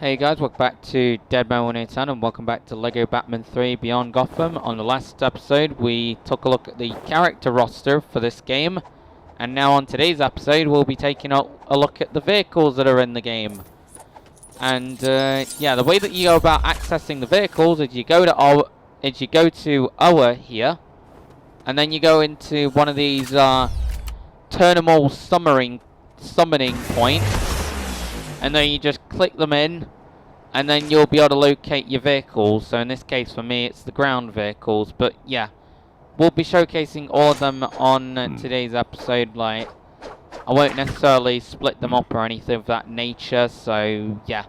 Hey guys, welcome back to Deadman187 and welcome back to LEGO Batman 3 Beyond Gotham. On the last episode we took a look at the character roster for this game, and now on today's episode we'll be taking a look at the vehicles that are in the game. And yeah, the way that you go about accessing the vehicles is you go to our here, and then you go into one of these terminal summoning points. And then you just click them in, and then you'll be able to locate your vehicles. So in this case for me it's the ground vehicles, but yeah, we'll be showcasing all of them on today's episode. Like, I won't necessarily split them up or anything of that nature, so yeah,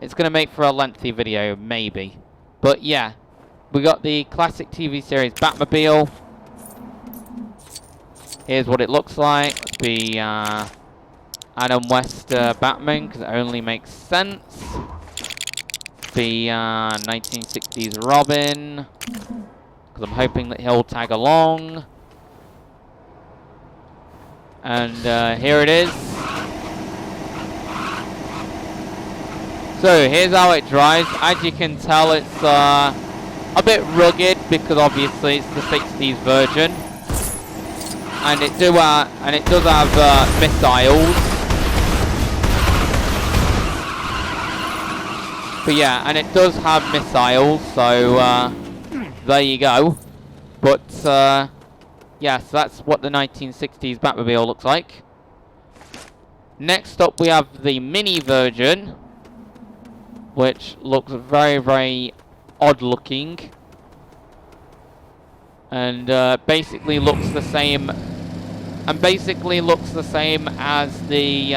it's gonna make for a lengthy video maybe. But yeah, we got the classic TV series Batmobile. Here's what it looks like. The Adam West Batman, because it only makes sense. The 1960s Robin, because I'm hoping that he'll tag along. And here it is. So here's how it drives. As you can tell, it's a bit rugged because obviously it's the 60s version, and it does have missiles. But yeah, and it does have missiles, so there you go. But yeah, so that's what the 1960s Batmobile looks like. Next up we have the mini version, which looks very, very odd looking. And basically looks the same. And basically looks the same as the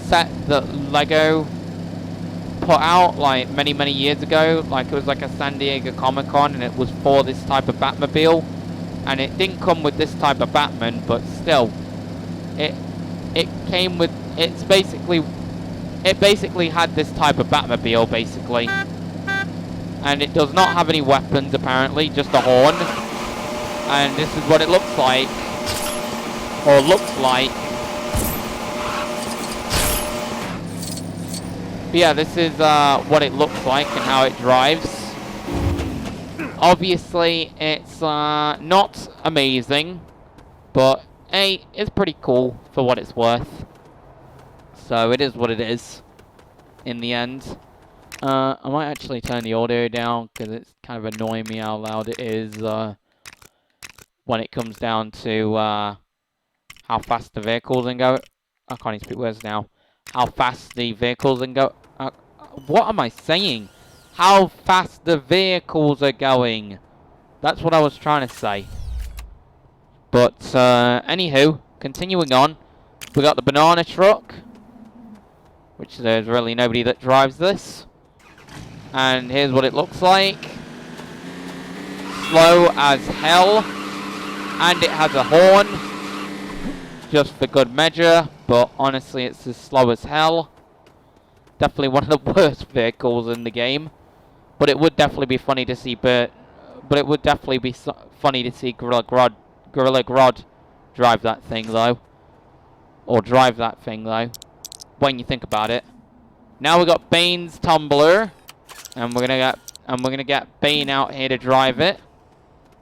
set that LEGO put out like many years ago. Like, it was like a San Diego Comic-Con, and it was for this type of Batmobile, and it didn't come with this type of Batman, but still it came with, it basically had this type of Batmobile basically, and it does not have any weapons apparently, just a horn. And this is what it looks like, or looks like. But yeah, this is what it looks like and how it drives. Obviously, it's not amazing, but hey, it's pretty cool for what it's worth. So it is what it is in the end. I might actually turn the audio down because it's kind of annoying me how loud it is when it comes down to how fast the vehicles can go. I can't even speak words now. How fast the vehicles can go. What am I saying? How fast the vehicles are going. That's what I was trying to say. But anywho, continuing on, we got the banana truck, which there's really nobody that drives this. And here's what it looks like. Slow as hell, and it has a horn, just for good measure. But honestly, it's as slow as hell. Definitely one of the worst vehicles in the game. But it would definitely be funny to see. But it would definitely be funny to see Gorilla Grodd drive that thing though, or drive that thing though. When you think about it. Now we got Bane's tumbler, and we're gonna get Bane out here to drive it.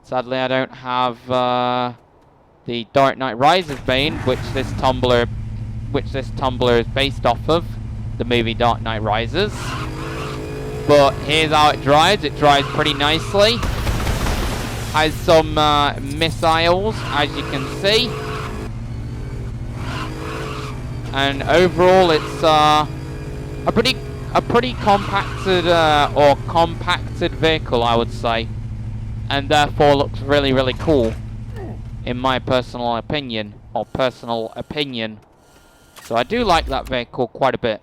Sadly, I don't have the Dark Knight Rises Bane, which this tumbler is based off of, the movie Dark Knight Rises. But here's how it drives. It drives pretty nicely. Has some missiles, as you can see. And overall, it's a pretty compacted compacted vehicle, I would say, and therefore looks really, really cool, in my personal opinion. So I do like that vehicle quite a bit.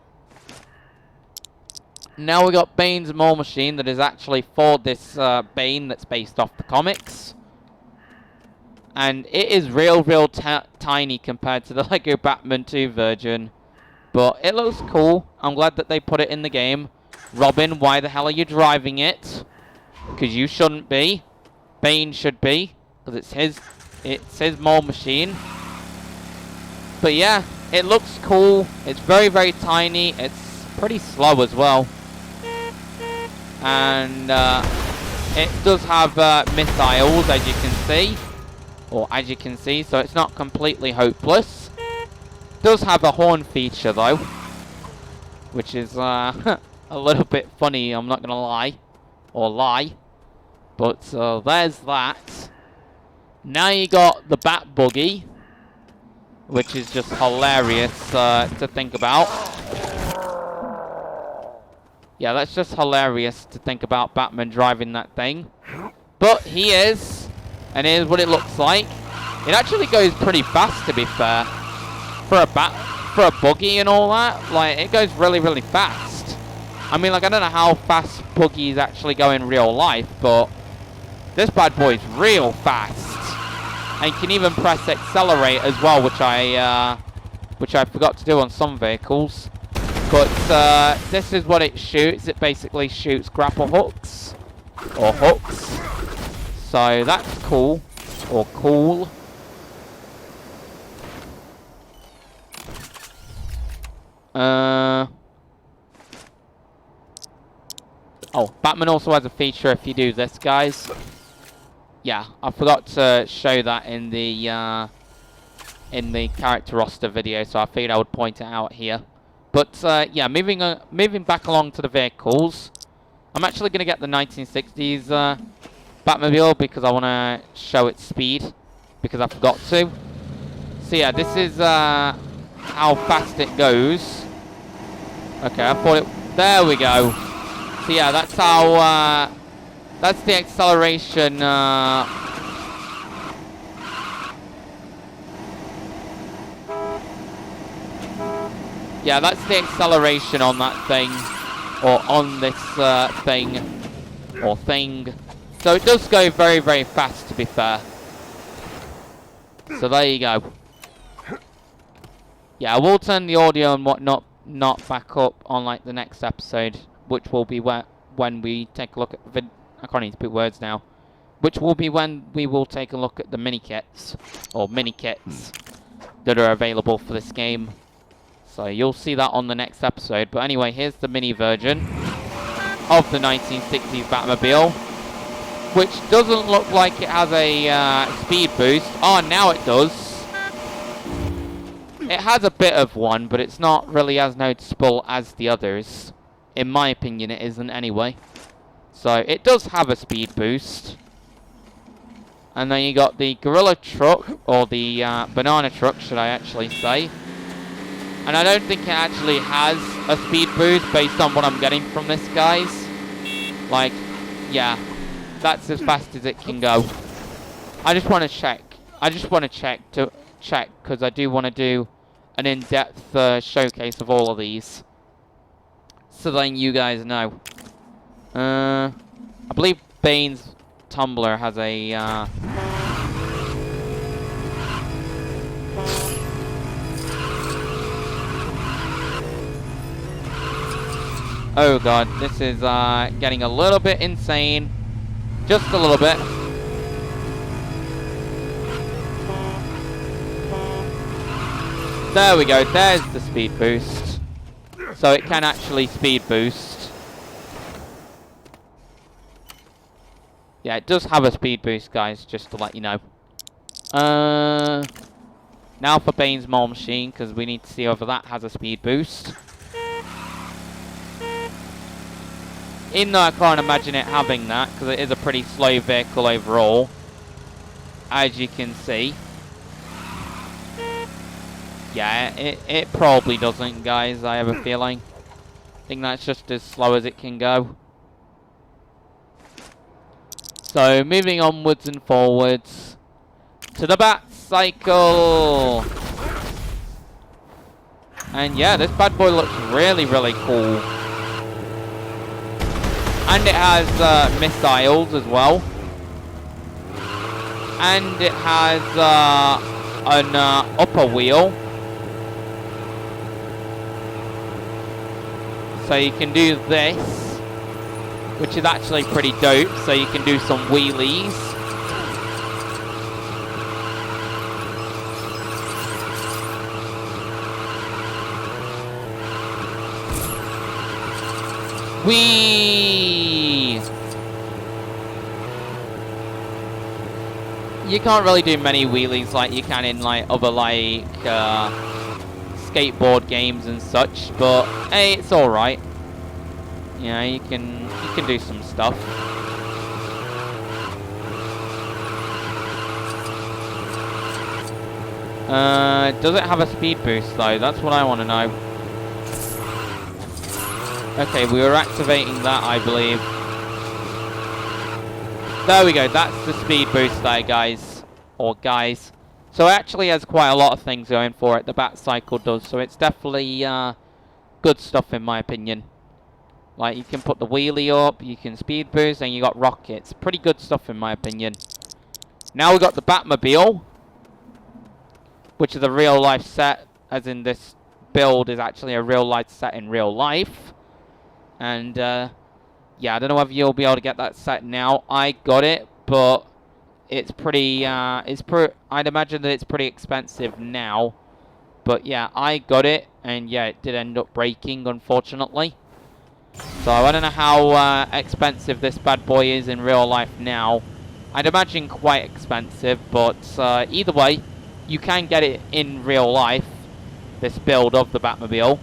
Now we got Bane's Mole Machine that is actually for this Bane that's based off the comics. And it is real tiny compared to the LEGO Batman 2 version. But it looks cool. I'm glad that they put it in the game. Robin, why the hell are you driving it? Because you shouldn't be. Bane should be, because it's his mole machine. But yeah, It looks cool. It's very, very tiny. It's pretty slow as well. And it does have missiles, as you can see. Or as you can see, so it's not completely hopeless. It does have a horn feature, though. Which is a little bit funny, I'm not going to lie. Or lie. But there's that. Now you got the Bat Buggy, which is just hilarious to think about. Yeah, that's just hilarious to think about Batman driving that thing. But he is, and here's what it looks like. It actually goes pretty fast, to be fair, for a buggy and all that. Like, it goes really, really fast. I mean, like, I don't know how fast buggies actually go in real life, but this bad boy's real fast. And you can even press accelerate as well, which I forgot to do on some vehicles. But this is what it shoots. It basically shoots grapple hooks, or hooks. So that's cool, or cool. Oh, Batman also has a feature if you do this, guys. Yeah, I forgot to show that in the character roster video, so I figured I would point it out here. But yeah, moving back along to the vehicles, I'm actually going to get the 1960s Batmobile because I want to show its speed, because I forgot to. So yeah, this is how fast it goes. Okay, I thought it... There we go. So yeah, that's how... that's the acceleration... Yeah, that's the acceleration on that thing. Or on this thing. Or thing. So it does go very, very fast, to be fair. So there you go. Yeah, I will turn the audio and whatnot not back up on like the next episode, which will be when we take a look at I can't even put words now. Which will be when we will take a look at the mini kits that are available for this game. So you'll see that on the next episode. But anyway, here's the mini version of the 1960s Batmobile, which doesn't look like it has a speed boost. Oh, now it does. It has a bit of one, but it's not really as noticeable as the others. In my opinion, it isn't anyway. So it does have a speed boost. And then you got the Gorilla Truck, or the Banana Truck, should I actually say. And I don't think it actually has a speed boost based on what I'm getting from this, guys. Like, yeah, that's as fast as it can go. I just want to check. Because I do want to do an in-depth showcase of all of these. So then you guys know. I believe Bane's Tumbler has a... Oh god, this is getting a little bit insane. Just a little bit. There we go, there's the speed boost. So it can actually speed boost. Yeah, it does have a speed boost, guys, just to let you know. Now for Bane's Mole Machine, because we need to see whether that has a speed boost. Even though I can't imagine it having that, because it is a pretty slow vehicle overall. As you can see. Yeah, it probably doesn't, guys, I have a feeling. I think that's just as slow as it can go. So, moving onwards and forwards to the Bat Cycle. And yeah, this bad boy looks really, really cool. And it has missiles as well. And it has an upper wheel. So you can do this, which is actually pretty dope. So you can do some wheelies. Whee! You can't really do many wheelies like you can in like other like skateboard games and such, but hey, it's all right. You know, you can do some stuff. Does it have a speed boost though? That's what I want to know. Okay, we were activating that, I believe. There we go, that's the speed boost there, guys. Or guys. So it actually has quite a lot of things going for it, the Bat Cycle does. So it's definitely good stuff in my opinion. Like, you can put the wheelie up, you can speed boost, and you got rockets. Pretty good stuff in my opinion. Now we got the Batmobile, which is a real life set, as in this build is actually a real life set in real life. And yeah, I don't know whether you'll be able to get that set now. I got it, but it's pretty, I'd imagine that it's pretty expensive now. But yeah, I got it, and yeah, it did end up breaking, unfortunately. So I don't know how expensive this bad boy is in real life now. I'd imagine quite expensive, but either way, you can get it in real life, this build of the Batmobile.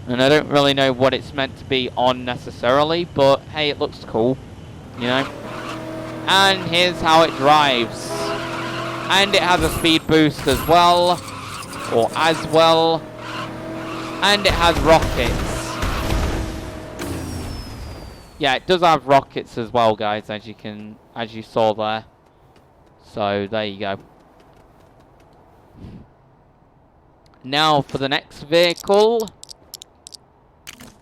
And I don't really know what it's meant to be on necessarily, but hey, it looks cool, you know. And here's how it drives. And it has a speed boost as well, or as well. And it has rockets. Yeah, it does have rockets as well, guys, as you saw there. So there you go. Now for the next vehicle.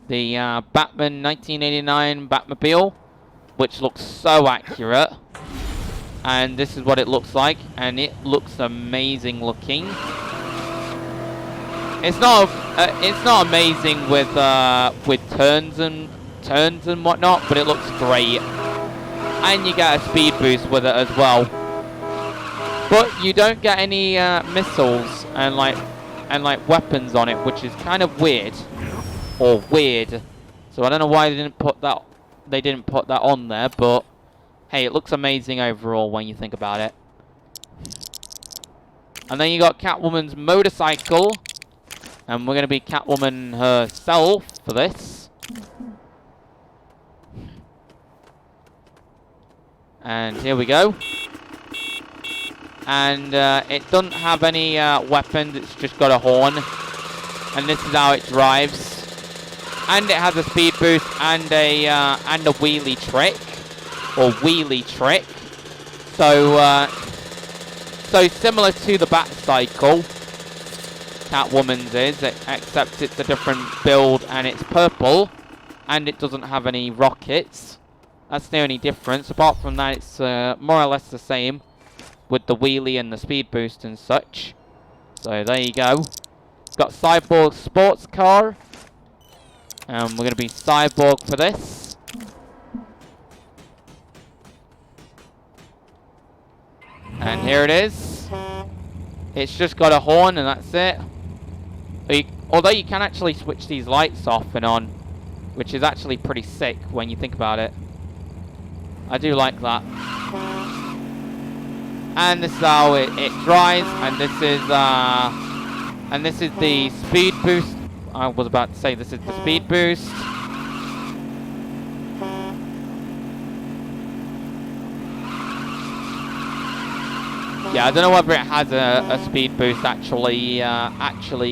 The Batman 1989 Batmobile, which looks so accurate. And this is what it looks like, and it looks amazing looking. It's not amazing with turns and whatnot, but it looks great. And you get a speed boost with it as well. But you don't get any missiles and like weapons on it, which is kind of weird. Or weird. So I don't know why they didn't put that on there, but hey, it looks amazing overall when you think about it. And then you got Catwoman's motorcycle, and we're going to be Catwoman herself for this. And here we go. And it doesn't have any weapons, it's just got a horn. And this is how it drives. And it has a speed boost and a wheelie trick, or wheelie trick. So so similar to the Bat Cycle, Catwoman's is, except it's a different build and it's purple, and it doesn't have any rockets. That's the only difference. Apart from that, it's more or less the same with the wheelie and the speed boost and such. So there you go. Got Cyborg sports car. We're going to be Cyborg for this. And here it is. It's just got a horn and that's it. Although you can actually switch these lights off and on, which is actually pretty sick when you think about it. I do like that. And this is how it drives, and this is the speed boost. I was about to say this is the speed boost. Yeah, I don't know whether it has a speed boost actually,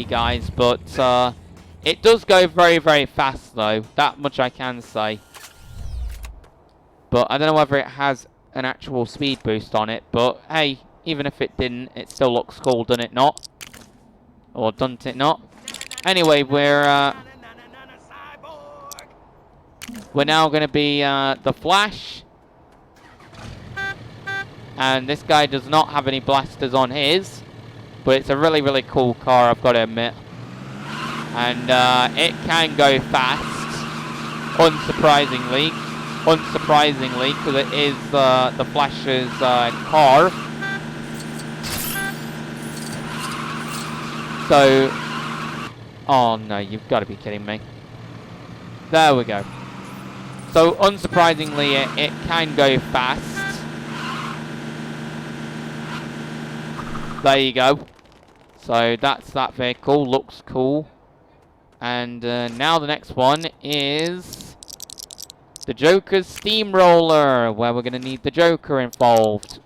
guys, but it does go very, very fast though. That much I can say. But I don't know whether it has an actual speed boost on it. But hey, even if it didn't, it still looks cool, doesn't it not? Or doesn't it not? Anyway, we're now going to be the Flash. And this guy does not have any blasters on his. But it's a really, really cool car, I've got to admit. And it can go fast. Unsurprisingly, because it is the Flash's car. So... Oh no, you've got to be kidding me. There we go. So unsurprisingly, it can go fast. There you go. So that's that vehicle. Looks cool. And now the next one is the Joker's Steamroller, where we're going to need the Joker involved.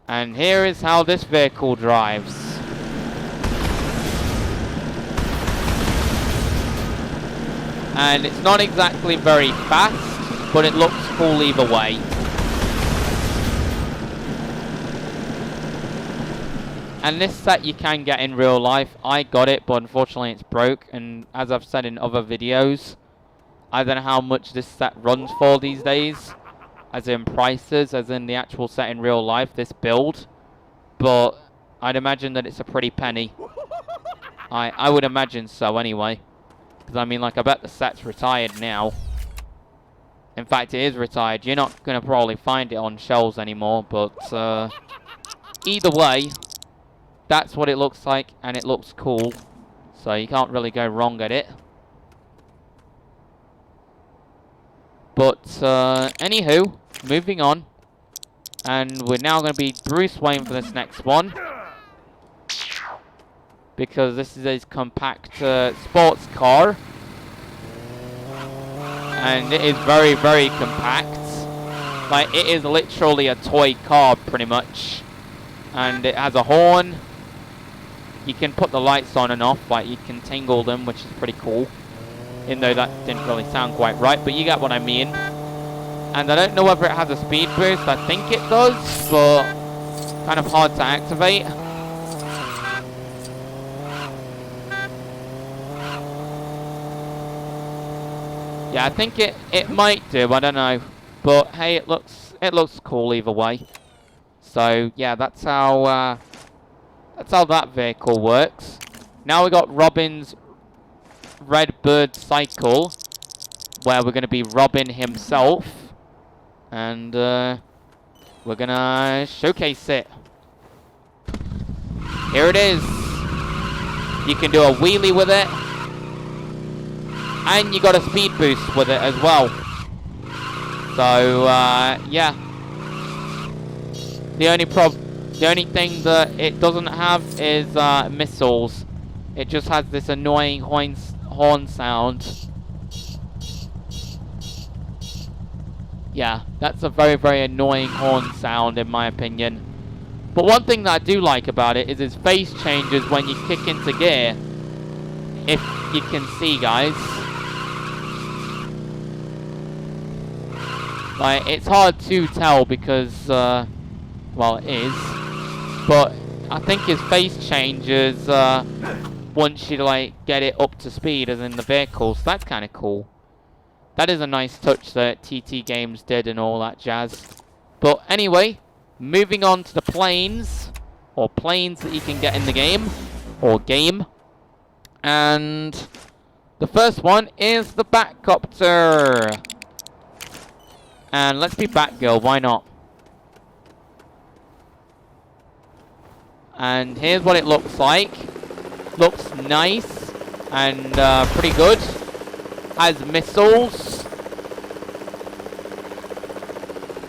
And here is how this vehicle drives. And it's not exactly very fast, but it looks cool either way. And this set you can get in real life. I got it, but unfortunately it's broke. And as I've said in other videos, I don't know how much this set runs for these days. As in prices, as in the actual set in real life, this build. But I'd imagine that it's a pretty penny. I would imagine so anyway. Because I mean, like, I bet the set's retired now. In fact, it is retired. You're not going to probably find it on shelves anymore. But either way, that's what it looks like, and it looks cool. So you can't really go wrong at it. But anywho, moving on. And we're now going to be Bruce Wayne for this next one. Because this is a compact sports car. And it is very, very compact. Like, it is literally a toy car, pretty much. And it has a horn. You can put the lights on and off, like you can tingle them, which is pretty cool. Even though that didn't really sound quite right, but you get what I mean. And I don't know whether it has a speed boost. I think it does, but kind of hard to activate. Yeah, I think it might do. I don't know, but hey, it looks cool either way. So yeah, that's how that vehicle works. Now we got Robin's Red Bird Cycle, where we're going to be Robin himself. And we're going to showcase it. Here it is. You can do a wheelie with it. And you got a speed boost with it as well. So, yeah. The only thing that it doesn't have is missiles. It just has this annoying horn sound. Yeah, that's a very, very annoying horn sound in my opinion. But one thing that I do like about it is its face changes when you kick into gear. If you can see, guys. Like, it's hard to tell because, well, it is. But I think his face changes once you, like, get it up to speed, as in the vehicle. So that's kind of cool. That is a nice touch that TT Games did and all that jazz. But anyway, moving on to the planes. Or planes that you can get in the game. Or game. And the first one is the Batcopter. And let's be Batgirl, why not? And here's what it looks like. Looks nice and pretty good. Has missiles.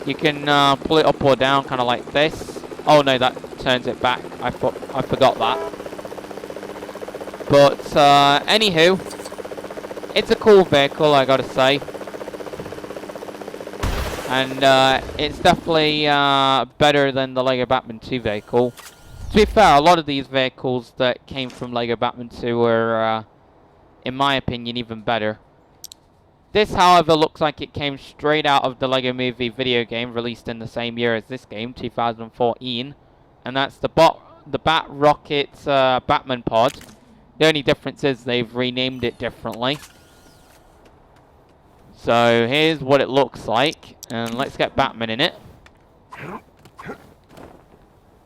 You can pull it up or down, kind of like this. Oh no, that turns it back. I forgot that. But anywho, it's a cool vehicle, I gotta say. And it's definitely better than the Lego Batman 2 vehicle. To be fair, a lot of these vehicles that came from Lego Batman 2 were, in my opinion, even better. This, however, looks like it came straight out of the Lego Movie video game, released in the same year as this game, 2014. And that's the Bat Rocket Batman pod. The only difference is they've renamed it differently. So here's what it looks like, and let's get Batman in it.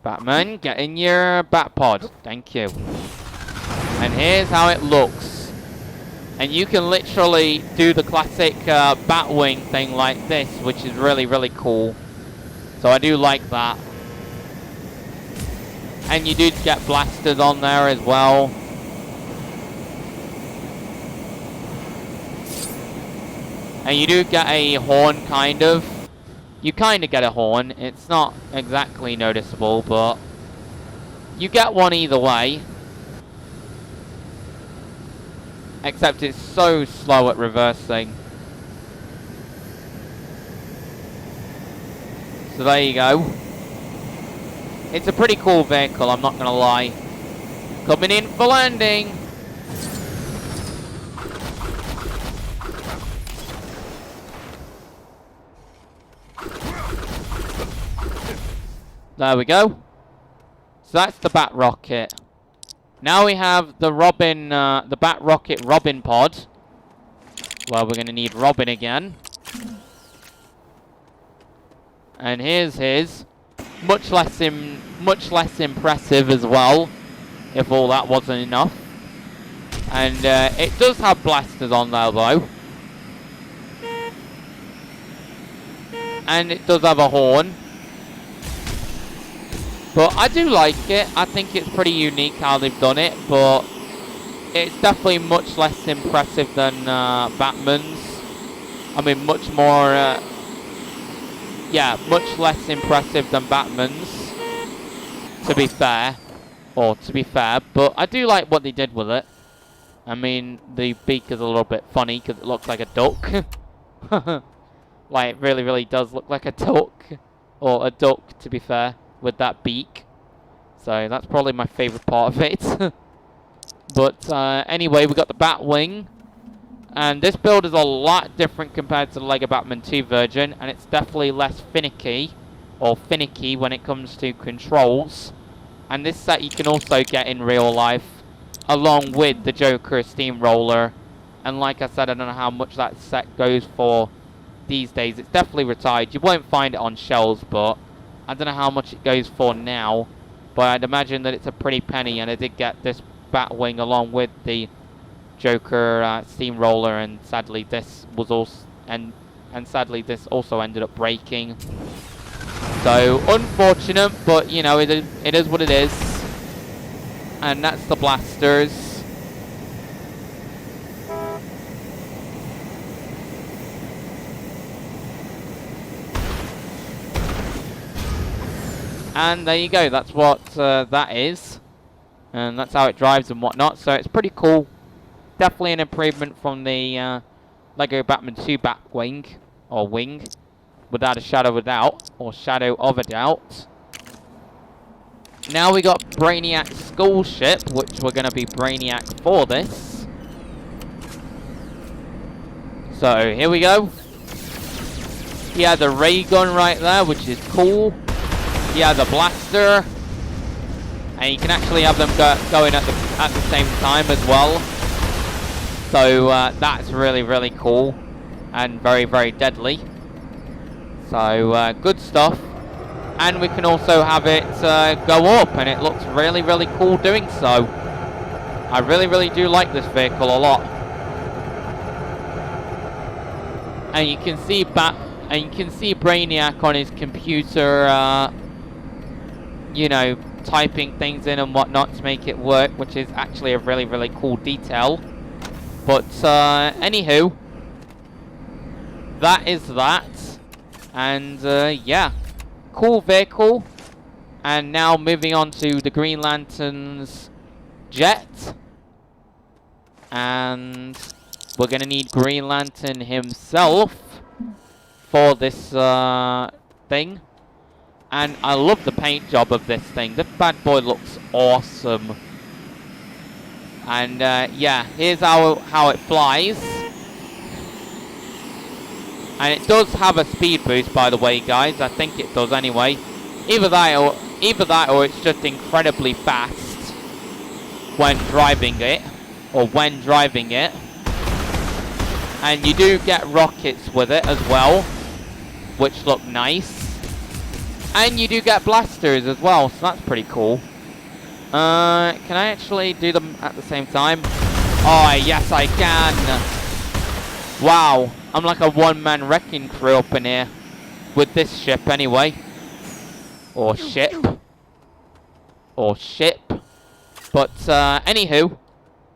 Batman, get in your Bat pod. Thank you. And here's how it looks. And you can literally do the classic Batwing thing like this, which is really, really cool. So I do like that. And you do get blasters on there as well. And you do get a horn, kind of. You kind of get a horn. It's not exactly noticeable, but you get one either way. Except it's so slow at reversing. So there you go. It's a pretty cool vehicle, I'm not going to lie. Coming in for landing. There we go. So that's the Bat Rocket. Now we have the Bat Rocket Robin pod. Well, we're going to need Robin again. And here's his. Much less impressive as well, if all that wasn't enough. And it does have blasters on there though. And it does have a horn. But I do like it. I think it's pretty unique how they've done it, but it's definitely much less impressive than Batman's. I mean, much more... yeah, much less impressive than Batman's, to be fair. But I do like what they did with it. I mean, the beak is a little bit funny because it looks like a duck. Like, it really, really does look like a duck. Or a duck, to be fair, with that beak. So that's probably my favourite part of it. But anyway, we got the Batwing. And this build is a lot different compared to the LEGO Batman 2 version, and it's definitely less finicky when it comes to controls. And this set you can also get in real life, along with the Joker Steamroller. And like I said, I don't know how much that set goes for these days. It's definitely retired. You won't find it on shelves, but I don't know how much it goes for now. But I'd imagine that it's a pretty penny, and I did get this Batwing along with the Joker Steamroller, and sadly this was also sadly this also ended up breaking. So unfortunate, but you know, it is what it is. And that's the blasters. And there you go, that's what that is. And that's how it drives and whatnot, so it's pretty cool. Definitely an improvement from the LEGO Batman 2 Batwing, or Wing, without a shadow of a doubt. Now we got Brainiac's Skull Ship, which we're going to be Brainiac for this. So, here we go. He has a ray gun right there, which is cool. He has a blaster. And you can actually have them going at the same time as well. So that's really, really cool. And very, very deadly. So good stuff. And we can also have it go up. And it looks really, really cool doing so. I really, really do like this vehicle a lot. And you can see Brainiac on his computer, you know, typing things in and whatnot to make it work, which is actually a really, really cool detail. But anywho, that is that. And yeah, cool vehicle. And now moving on to the Green Lantern's jet. And we're going to need Green Lantern himself for this thing. And I love the paint job of this thing. This bad boy looks awesome. And yeah, here's how it flies. And it does have a speed boost, by the way, guys. I think it does anyway. Either that or it's just incredibly fast when driving it. And you do get rockets with it as well, which look nice. And you do get blasters as well, so that's pretty cool. Can I actually do them at the same time? Oh, yes I can. Wow, I'm like a one-man wrecking crew up in here. With this ship anyway. Or ship. But anywho,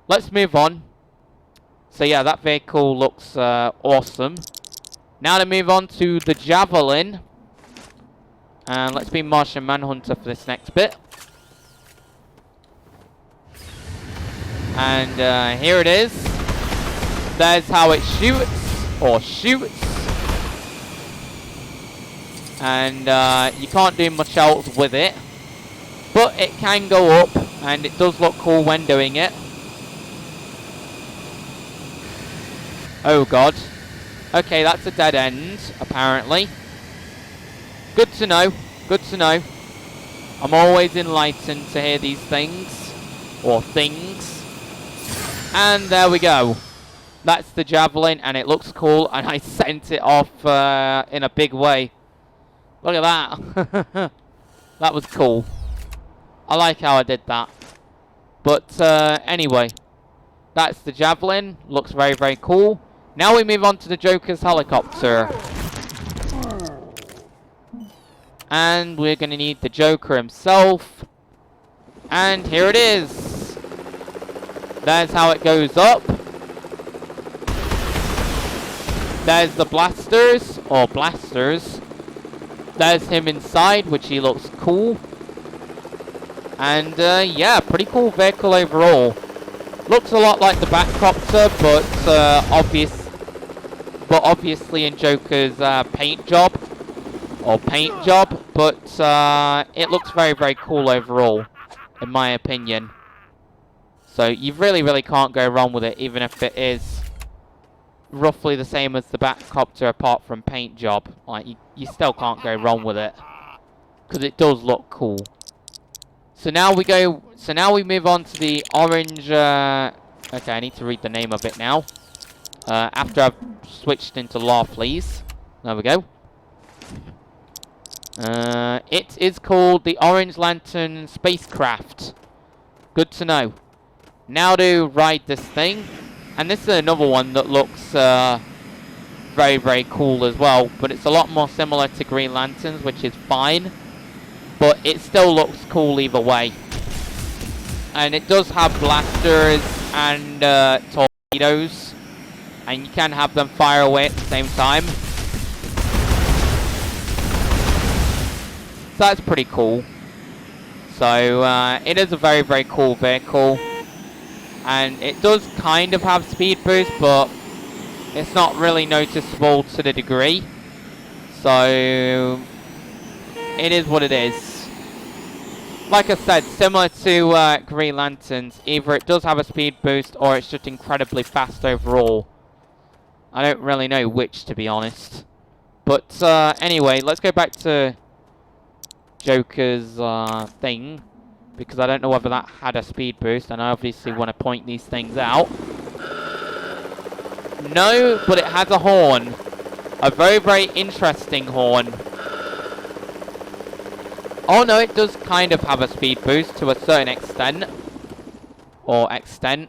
let's move on. So yeah, that vehicle looks awesome. Now to move on to the Javelin. And let's be Martian Manhunter for this next bit. And here it is. There's how it shoots, or shoots. And you can't do much else with it. But it can go up, and it does look cool when doing it. Oh god. Okay, that's a dead end, apparently. Good to know, good to know. I'm always enlightened to hear these things. Or things. And there we go. That's the Javelin, and it looks cool, and I sent it off in a big way. Look at that. That was cool. I like how I did that. But anyway, that's the Javelin. Looks very, very cool. Now we move on to the Joker's helicopter. And we're going to need the Joker himself. And here it is. There's how it goes up. There's the blasters, or blasters. There's him inside, which he looks cool. And yeah, pretty cool vehicle overall. Looks a lot like the Batcopter, but obviously in Joker's paint job, but it looks very, very cool overall, in my opinion. So you really, really can't go wrong with it, even if it is roughly the same as the Batcopter apart from paint job. Like, you still can't go wrong with it, because it does look cool. So now we move on to the orange, okay, I need to read the name of it now. After I've switched into law, please. There we go. It is called the Orange Lantern Spacecraft. Good to know. Now to ride this thing. And this is another one that looks very, very cool as well. But it's a lot more similar to Green Lanterns, which is fine. But it still looks cool either way. And it does have blasters and torpedoes. And you can have them fire away at the same time. So that's pretty cool. So it is a very, very cool vehicle. And it does kind of have speed boost, but it's not really noticeable to the degree. So it is what it is. Like I said, similar to Green Lanterns, either it does have a speed boost or it's just incredibly fast overall. I don't really know which, to be honest. But anyway, let's go back to Joker's thing, because I don't know whether that had a speed boost, and I obviously want to point these things out. No, but it has a horn. A very, very interesting horn. Oh no, it does kind of have a speed boost to a certain extent.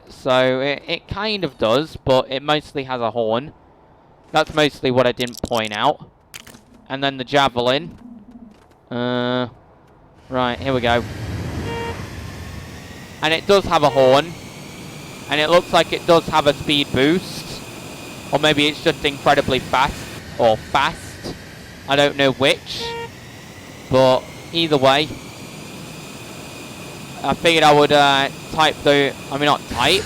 So it kind of does, but it mostly has a horn. That's mostly what I didn't point out. And then the Javelin. Right, here we go. And it does have a horn. And it looks like it does have a speed boost. Or maybe it's just incredibly fast. Or fast. I don't know which. But either way, I figured I would type the... I mean, not type.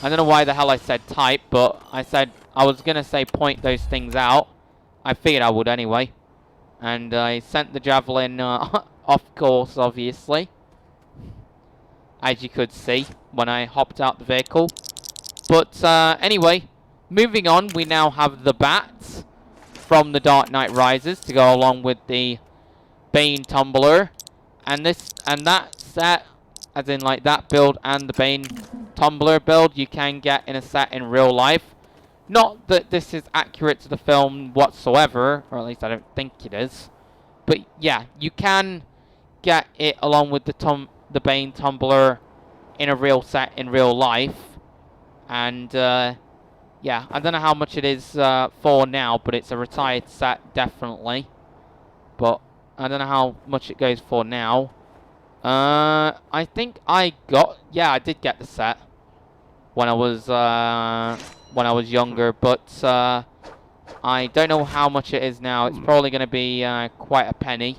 I don't know why the hell I said type, but I said I was going to say point those things out. I figured I would anyway. And I sent the Javelin off course, obviously. As you could see when I hopped out the vehicle. But anyway, moving on, we now have the Bat from The Dark Knight Rises to go along with the Bane Tumbler. And that set, as in like that build and the Bane Tumbler build, you can get in a set in real life. Not that this is accurate to the film whatsoever, or at least I don't think it is. But yeah, you can get it along with the Bane Tumbler in a real set in real life. And yeah, I don't know how much it is for now, but it's a retired set, definitely. But I don't know how much it goes for now. I think I did get the set when I was younger, but I don't know how much it is now. It's probably going to be quite a penny,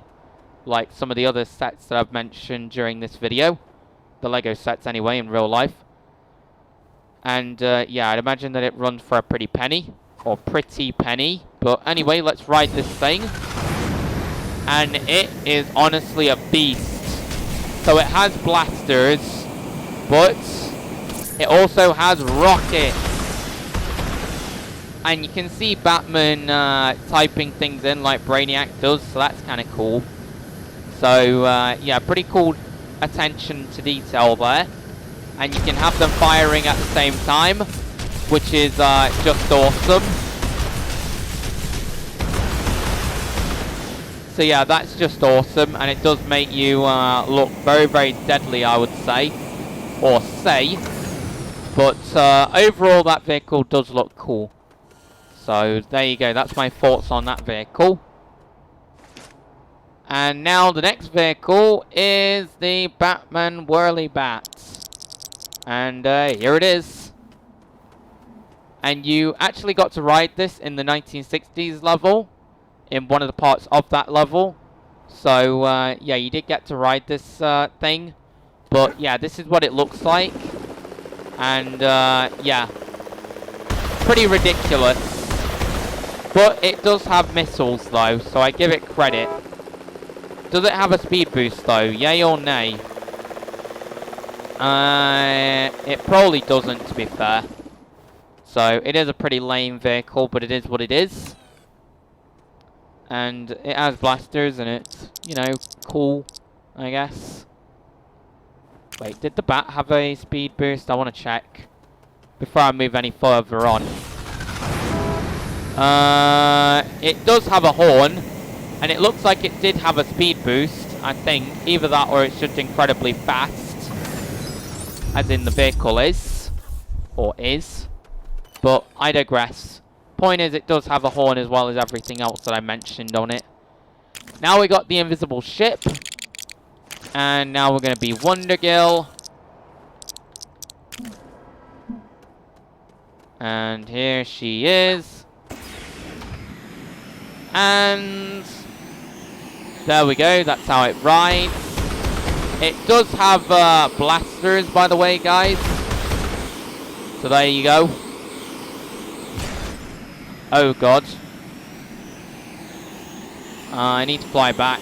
like some of the other sets that I've mentioned during this video. The Lego sets anyway, in real life. And yeah, I'd imagine that it runs for a pretty penny. Or pretty penny. But anyway, let's ride this thing. And it is honestly a beast. So it has blasters, but it also has rockets. And you can see Batman typing things in like Brainiac does, so that's kind of cool. So yeah, pretty cool attention to detail there. And you can have them firing at the same time, which is just awesome. So yeah, that's just awesome, and it does make you look very, very deadly, I would say. Or say. But overall, that vehicle does look cool. So there you go, that's my thoughts on that vehicle. And now the next vehicle is the Batman Whirly Bat. And here it is. And you actually got to ride this in the 1960s level, in one of the parts of that level. So yeah, you did get to ride this thing. But yeah, this is what it looks like. And yeah, pretty ridiculous. But it does have missiles though, so I give it credit. Does it have a speed boost though? Yay or nay? It probably doesn't, to be fair. So it is a pretty lame vehicle, but it is what it is. And it has blasters and it's, you know, cool, I guess. Wait, did the Bat have a speed boost? I want to check before I move any further on. It does have a horn, and it looks like it did have a speed boost, I think. Either that or it's just incredibly fast. As in the vehicle is. Or is. But I digress. Point is, it does have a horn as well as everything else that I mentioned on it. Now we got the invisible ship. And now we're going to be Wonder Girl. And here she is. And there we go, that's how it rides. It does have blasters, by the way, guys. So there you go. Oh god. I need to fly back.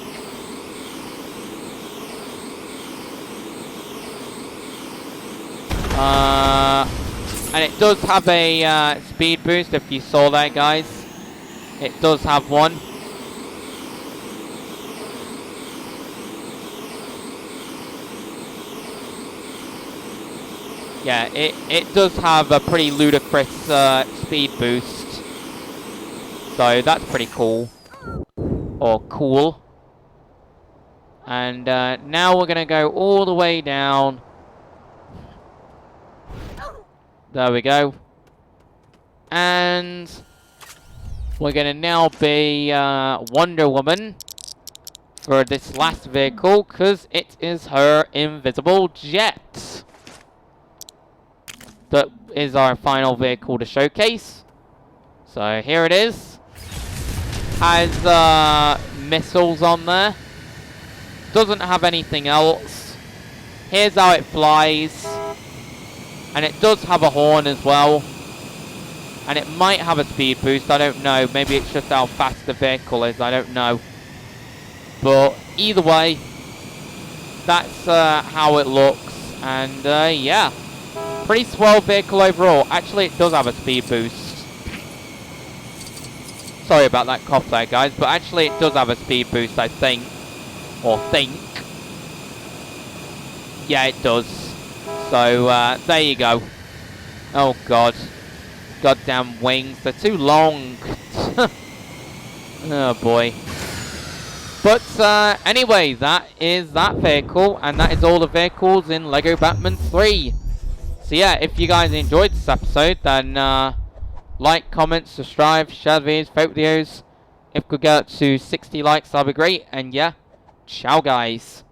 And it does have a speed boost, if you saw that, guys. It does have one. Yeah, it does have a pretty ludicrous speed boost. So that's pretty cool. Or cool. And now we're going to go all the way down. There we go. And we're going to now be Wonder Woman for this last vehicle, because it is her invisible jet. That is our final vehicle to showcase. So here it is. Has missiles on there. Doesn't have anything else. Here's how it flies. And it does have a horn as well. And it might have a speed boost, I don't know. Maybe it's just how fast the vehicle is, I don't know. But either way, that's how it looks. And yeah, pretty swell vehicle overall. Actually, it does have a speed boost. Sorry about that cough there, guys. But actually, it does have a speed boost, I think. Or think. Yeah, it does. So, there you go. Oh, God. Goddamn wings. They're too long. Oh, boy. But, anyway, that is that vehicle. And that is all the vehicles in LEGO Batman 3. So, yeah, if you guys enjoyed this episode, then, like, comment, subscribe, share the videos, favorite videos. If we could get up to 60 likes, that'd be great. And, yeah, ciao, guys.